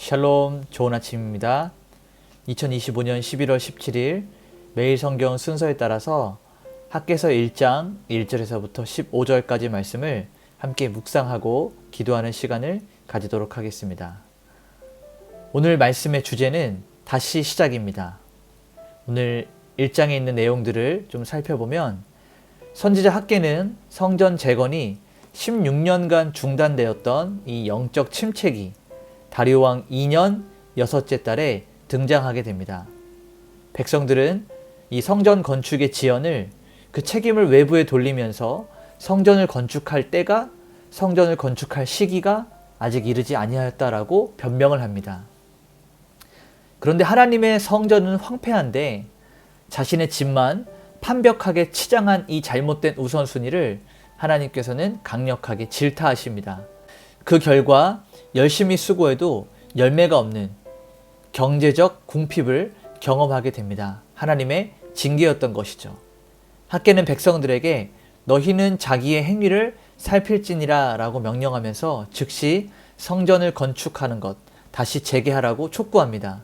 샬롬, 좋은 아침입니다. 2025년 11월 17일 매일 성경 순서에 따라서 학개서 1장 1절에서부터 15절까지 말씀을 함께 묵상하고 기도하는 시간을 가지도록 하겠습니다. 오늘 말씀의 주제는 다시 시작입니다. 오늘 1장에 있는 내용들을 좀 살펴보면 선지자 학개는 성전 재건이 16년간 중단되었던 이 영적 침체기 다리오 왕 2년 6째 달에 등장하게 됩니다. 백성들은 이 성전 건축의 지연을 그 책임을 외부에 돌리면서 성전을 건축할 때가 성전을 건축할 시기가 아직 이르지 아니하였다라고 변명을 합니다. 그런데 하나님의 성전은 황폐한데 자신의 집만 판벽하게 치장한 이 잘못된 우선순위를 하나님께서는 강력하게 질타하십니다. 그 결과 열심히 수고해도 열매가 없는 경제적 궁핍을 경험하게 됩니다. 하나님의 징계였던 것이죠. 학개는 백성들에게 너희는 자기의 행위를 살필지니라 라고 명령하면서 즉시 성전을 건축하는 것 다시 재개하라고 촉구합니다.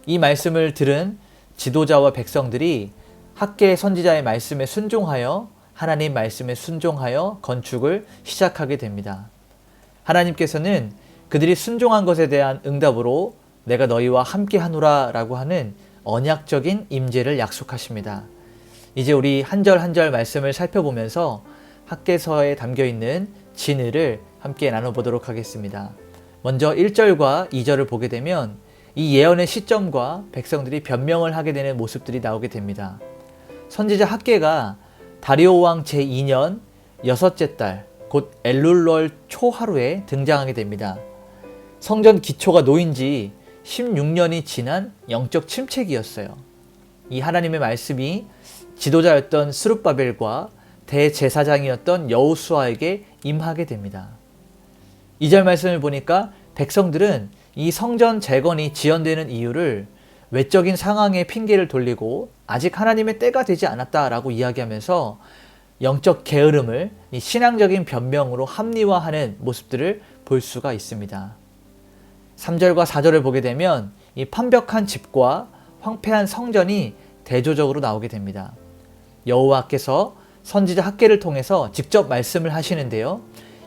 이 말씀을 들은 지도자와 백성들이 학개 선지자의 말씀에 순종하여 하나님 말씀에 순종하여 건축을 시작하게 됩니다. 하나님께서는 그들이 순종한 것에 대한 응답으로 내가 너희와 함께 하노라 라고 하는 언약적인 임재를 약속하십니다. 이제 우리 한 절 한 절 말씀을 살펴보면서 학개서에 담겨있는 진의를 함께 나눠보도록 하겠습니다. 먼저 1절과 2절을 보게 되면 이 예언의 시점과 백성들이 변명을 하게 되는 모습들이 나오게 됩니다. 선지자 학개가 다리오 왕 제2년 6째 달 곧 엘룰월 초하루에 등장하게 됩니다. 성전 기초가 놓인 지 16년이 지난 영적 침체기였어요. 이 하나님의 말씀이 지도자였던 스룹바벨과 대제사장이었던 여호수아에게 임하게 됩니다. 2절 말씀을 보니까 백성들은 이 성전 재건이 지연되는 이유를 외적인 상황에 핑계를 돌리고 아직 하나님의 때가 되지 않았다라고 이야기하면서 영적 게으름을 이 신앙적인 변명으로 합리화하는 모습들을 볼 수가 있습니다. 3절과 4절을 보게 되면 이 판벽한 집과 황폐한 성전이 대조적으로 나오게 됩니다. 여호와께서 선지자 학개를 통해서 직접 말씀을 하시는데요.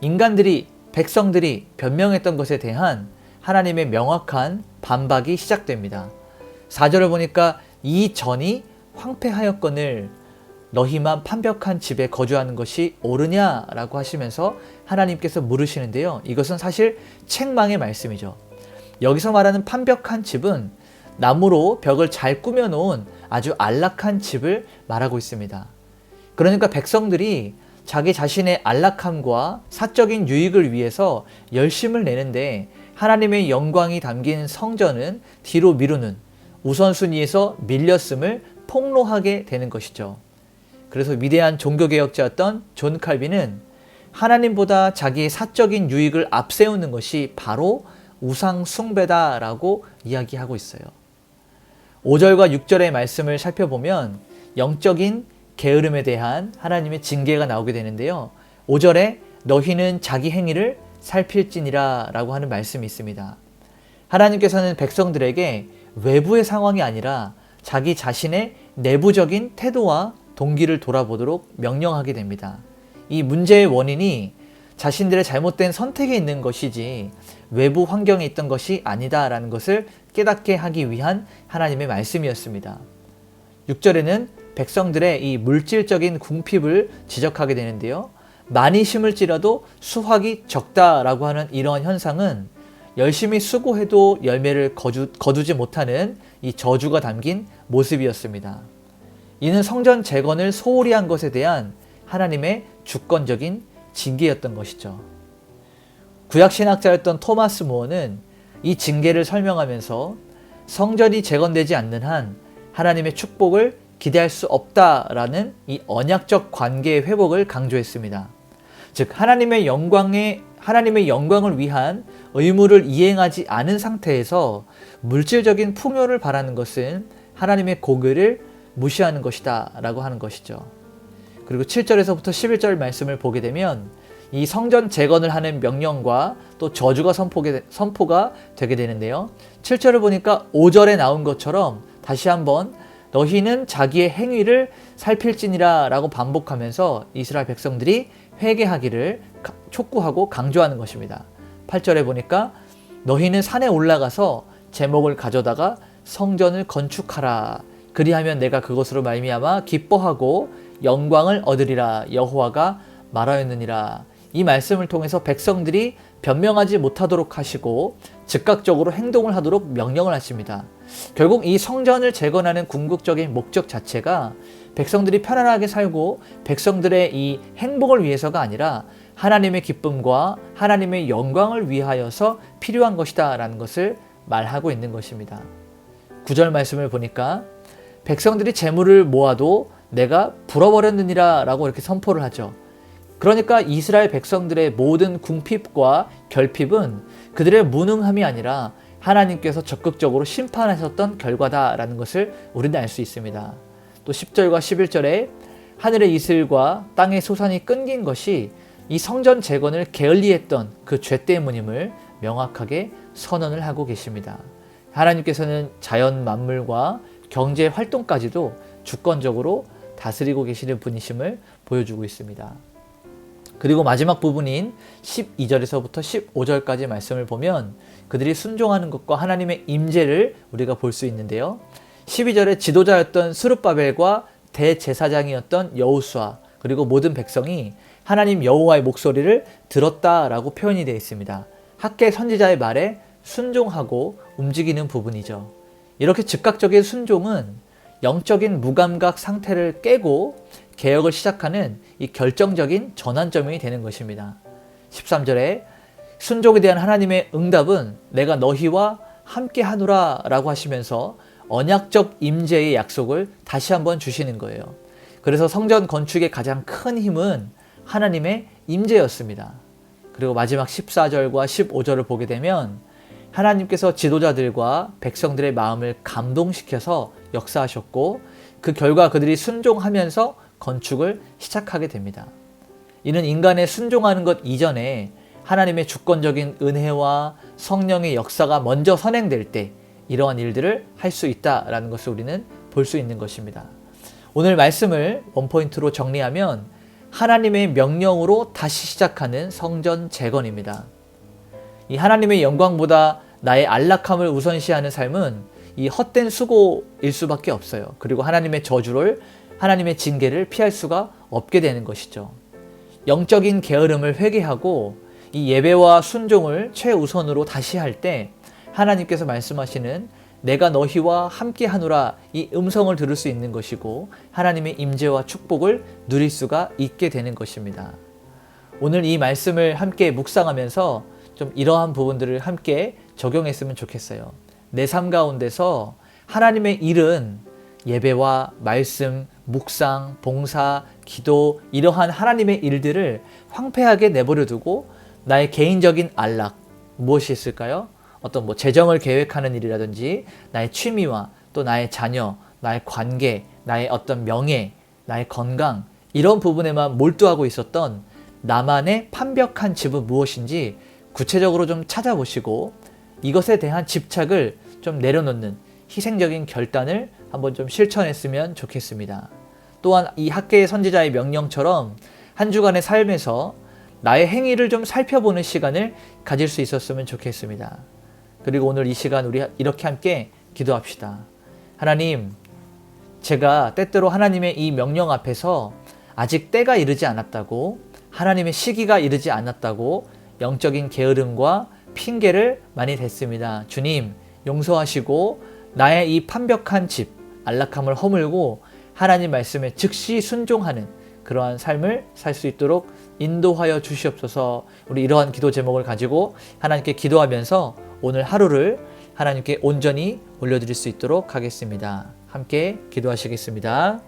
인간들이 백성들이 변명했던 것에 대한 하나님의 명확한 반박이 시작됩니다. 4절을 보니까 이 전이 황폐하였거늘 너희만 판벽한 집에 거주하는 것이 옳으냐라고 하시면서 하나님께서 물으시는데요. 이것은 사실 책망의 말씀이죠. 여기서 말하는 판벽한 집은 나무로 벽을 잘 꾸며놓은 아주 안락한 집을 말하고 있습니다. 그러니까 백성들이 자기 자신의 안락함과 사적인 유익을 위해서 열심을 내는데 하나님의 영광이 담긴 성전은 뒤로 미루는 우선순위에서 밀렸음을 폭로하게 되는 것이죠. 그래서 위대한 종교개혁자였던 존 칼빈은 하나님보다 자기의 사적인 유익을 앞세우는 것이 바로 우상 숭배다라고 이야기하고 있어요. 5절과 6절의 말씀을 살펴보면 영적인 게으름에 대한 하나님의 징계가 나오게 되는데요. 5절에 너희는 자기 행위를 살필지니라 라고 하는 말씀이 있습니다. 하나님께서는 백성들에게 외부의 상황이 아니라 자기 자신의 내부적인 태도와 동기를 돌아보도록 명령하게 됩니다. 이 문제의 원인이 자신들의 잘못된 선택에 있는 것이지 외부 환경에 있던 것이 아니다라는 것을 깨닫게 하기 위한 하나님의 말씀이었습니다. 6절에는 백성들의 이 물질적인 궁핍을 지적하게 되는데요. 많이 심을지라도 수확이 적다라고 하는 이러한 현상은 열심히 수고해도 열매를 거두지 못하는 이 저주가 담긴 모습이었습니다. 이는 성전 재건을 소홀히 한 것에 대한 하나님의 주권적인 징계였던 것이죠. 구약신학자였던 토마스 무어는 이 징계를 설명하면서 성전이 재건되지 않는 한 하나님의 축복을 기대할 수 없다라는 이 언약적 관계의 회복을 강조했습니다. 즉 하나님의 영광을 위한 의무를 이행하지 않은 상태에서 물질적인 풍요를 바라는 것은 하나님의 공의를 무시하는 것이다 라고 하는 것이죠. 그리고 7절에서부터 11절 말씀을 보게 되면 이 성전 재건을 하는 명령과 또 저주가 선포가 되게 되는데요. 7절을 보니까 5절에 나온 것처럼 다시 한번 너희는 자기의 행위를 살필지니라 라고 반복하면서 이스라엘 백성들이 회개하기를 촉구하고 강조하는 것입니다. 8절에 보니까 너희는 산에 올라가서 제목을 가져다가 성전을 건축하라. 그리하면 내가 그것으로 말미암아 기뻐하고 영광을 얻으리라. 여호와가 말하였느니라. 이 말씀을 통해서 백성들이 변명하지 못하도록 하시고 즉각적으로 행동을 하도록 명령을 하십니다. 결국 이 성전을 재건하는 궁극적인 목적 자체가 백성들이 편안하게 살고 백성들의 이 행복을 위해서가 아니라 하나님의 기쁨과 하나님의 영광을 위하여서 필요한 것이다 라는 것을 말하고 있는 것입니다. 9절 말씀을 보니까 백성들이 재물을 모아도 내가 불어버렸느니라 라고 이렇게 선포를 하죠. 그러니까 이스라엘 백성들의 모든 궁핍과 결핍은 그들의 무능함이 아니라 하나님께서 적극적으로 심판하셨던 결과다라는 것을 우리는 알 수 있습니다. 또 10절과 11절에 하늘의 이슬과 땅의 소산이 끊긴 것이 이 성전 재건을 게을리했던 그 죄 때문임을 명확하게 선언을 하고 계십니다. 하나님께서는 자연 만물과 경제 활동까지도 주권적으로 다스리고 계시는 분이심을 보여주고 있습니다. 그리고 마지막 부분인 12절에서부터 15절까지 말씀을 보면 그들이 순종하는 것과 하나님의 임재를 우리가 볼 수 있는데요. 12절에 지도자였던 스룹바벨과 대제사장이었던 여호수아 그리고 모든 백성이 하나님 여호와의 목소리를 들었다라고 표현이 되어 있습니다. 학개 선지자의 말에 순종하고 움직이는 부분이죠. 이렇게 즉각적인 순종은 영적인 무감각 상태를 깨고 개혁을 시작하는 이 결정적인 전환점이 되는 것입니다. 13절에 순종에 대한 하나님의 응답은 내가 너희와 함께 하노라 라고 하시면서 언약적 임재의 약속을 다시 한번 주시는 거예요. 그래서 성전 건축의 가장 큰 힘은 하나님의 임재였습니다. 그리고 마지막 14절과 15절을 보게 되면 하나님께서 지도자들과 백성들의 마음을 감동시켜서 역사하셨고 그 결과 그들이 순종하면서 건축을 시작하게 됩니다. 이는 인간의 순종하는 것 이전에 하나님의 주권적인 은혜와 성령의 역사가 먼저 선행될 때 이러한 일들을 할 수 있다라는 것을 우리는 볼 수 있는 것입니다. 오늘 말씀을 원포인트로 정리하면 하나님의 명령으로 다시 시작하는 성전 재건입니다. 이 하나님의 영광보다 나의 안락함을 우선시하는 삶은 이 헛된 수고일 수밖에 없어요. 그리고 하나님의 저주를 하나님의 징계를 피할 수가 없게 되는 것이죠. 영적인 게으름을 회개하고 이 예배와 순종을 최우선으로 다시 할 때 하나님께서 말씀하시는 내가 너희와 함께 하노라 이 음성을 들을 수 있는 것이고 하나님의 임재와 축복을 누릴 수가 있게 되는 것입니다. 오늘 이 말씀을 함께 묵상하면서 좀 이러한 부분들을 함께 적용했으면 좋겠어요. 내 삶 가운데서 하나님의 일은 예배와 말씀, 묵상, 봉사, 기도 이러한 하나님의 일들을 황폐하게 내버려 두고 나의 개인적인 안락 무엇이 있을까요? 어떤 재정을 계획하는 일이라든지 나의 취미와 또 나의 자녀, 나의 관계, 나의 어떤 명예, 나의 건강 이런 부분에만 몰두하고 있었던 나만의 판벽한 집은 무엇인지 구체적으로 좀 찾아보시고 이것에 대한 집착을 좀 내려놓는 희생적인 결단을 한번 좀 실천했으면 좋겠습니다. 또한 이 학개의 선지자의 명령처럼 한 주간의 삶에서 나의 행위를 좀 살펴보는 시간을 가질 수 있었으면 좋겠습니다. 그리고 오늘 이 시간 우리 이렇게 함께 기도합시다. 하나님, 제가 때때로 하나님의 이 명령 앞에서 아직 때가 이르지 않았다고 하나님의 시기가 이르지 않았다고 영적인 게으름과 핑계를 많이 댔습니다. 주님, 용서하시고 나의 이 판벽한 집, 안락함을 허물고 하나님 말씀에 즉시 순종하는 그러한 삶을 살 수 있도록 인도하여 주시옵소서. 우리 이러한 기도 제목을 가지고 하나님께 기도하면서 오늘 하루를 하나님께 온전히 올려드릴 수 있도록 하겠습니다. 함께 기도하시겠습니다.